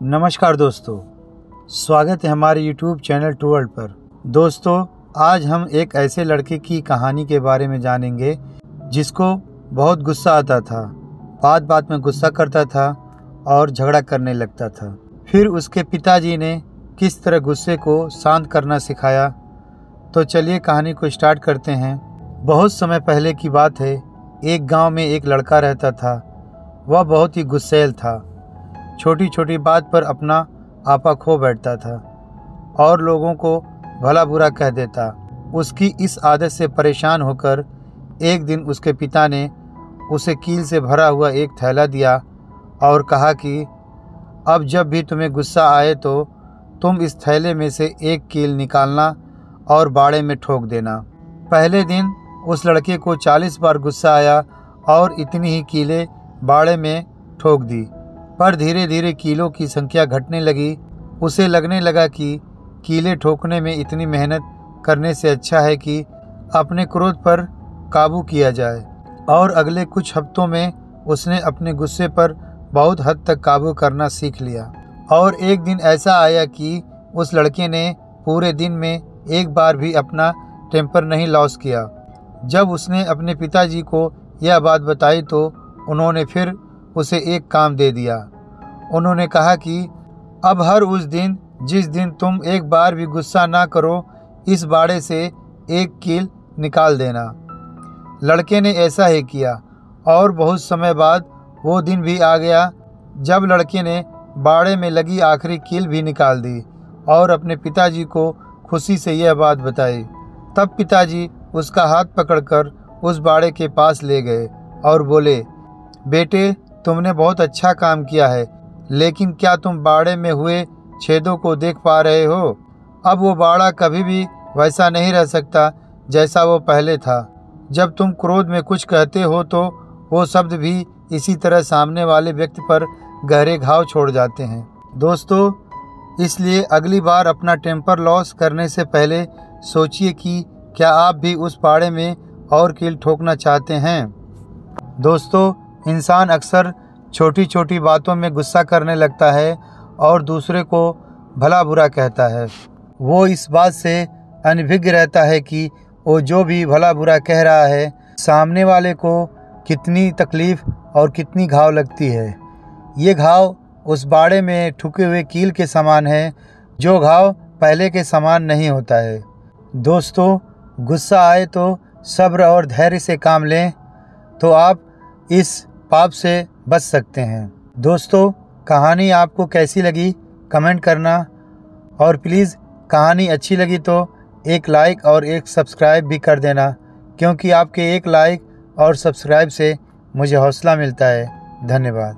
नमस्कार दोस्तों, स्वागत है हमारे YouTube चैनल टू वर्ल्ड पर। दोस्तों, आज हम एक ऐसे लड़के की कहानी के बारे में जानेंगे जिसको बहुत गुस्सा आता था, बात बात में गुस्सा करता था और झगड़ा करने लगता था। फिर उसके पिताजी ने किस तरह गुस्से को शांत करना सिखाया। तो चलिए कहानी को स्टार्ट करते हैं। बहुत समय पहले की बात है। एक गांव में एक लड़का रहता था। वह बहुत ही गुस्सैल था। छोटी छोटी बात पर अपना आपा खो बैठता था और लोगों को भला बुरा कह देता। उसकी इस आदत से परेशान होकर एक दिन उसके पिता ने उसे कील से भरा हुआ एक थैला दिया और कहा कि अब जब भी तुम्हें गुस्सा आए तो तुम इस थैले में से एक कील निकालना और बाड़े में ठोक देना। पहले दिन उस लड़के को 40 बार गुस्सा आया और इतनी ही कीलें बाड़े में ठोक दी। पर धीरे धीरे कीलों की संख्या घटने लगी। उसे लगने लगा कि कीलें ठोकने में इतनी मेहनत करने से अच्छा है कि अपने क्रोध पर काबू किया जाए। और अगले कुछ हफ्तों में उसने अपने गुस्से पर बहुत हद तक काबू करना सीख लिया। और एक दिन ऐसा आया कि उस लड़के ने पूरे दिन में एक बार भी अपना टेम्पर नहीं लॉस किया। जब उसने अपने पिताजी को यह बात बताई तो उन्होंने फिर उसे एक काम दे दिया। उन्होंने कहा कि अब हर उस दिन जिस दिन तुम एक बार भी गुस्सा ना करो, इस बाड़े से एक कील निकाल देना। लड़के ने ऐसा ही किया और बहुत समय बाद वो दिन भी आ गया जब लड़के ने बाड़े में लगी आखिरी कील भी निकाल दी और अपने पिताजी को खुशी से यह बात बताई। तब पिताजी उसका हाथ पकड़कर उस बाड़े के पास ले गए और बोले, बेटे, तुमने बहुत अच्छा काम किया है, लेकिन क्या तुम बाड़े में हुए छेदों को देख पा रहे हो? अब वो बाड़ा कभी भी वैसा नहीं रह सकता जैसा वो पहले था। जब तुम क्रोध में कुछ कहते हो तो वो शब्द भी इसी तरह सामने वाले व्यक्ति पर गहरे घाव छोड़ जाते हैं। दोस्तों, इसलिए अगली बार अपना टेम्पर लॉस करने से पहले सोचिए कि क्या आप भी उस बाड़े में और कील ठोकना चाहते हैं। दोस्तों, इंसान अक्सर छोटी छोटी बातों में गुस्सा करने लगता है और दूसरे को भला बुरा कहता है। वो इस बात से अनभिज्ञ रहता है कि वो जो भी भला बुरा कह रहा है, सामने वाले को कितनी तकलीफ़ और कितनी घाव लगती है। ये घाव उस बाड़े में ठुके हुए कील के समान है, जो घाव पहले के समान नहीं होता है। दोस्तों, गुस्सा आए तो सब्र और धैर्य से काम लें तो आप इस पाप से बच सकते हैं। दोस्तों, कहानी आपको कैसी लगी कमेंट करना, और प्लीज़ कहानी अच्छी लगी तो एक लाइक और एक सब्सक्राइब भी कर देना, क्योंकि आपके एक लाइक और सब्सक्राइब से मुझे हौसला मिलता है। धन्यवाद।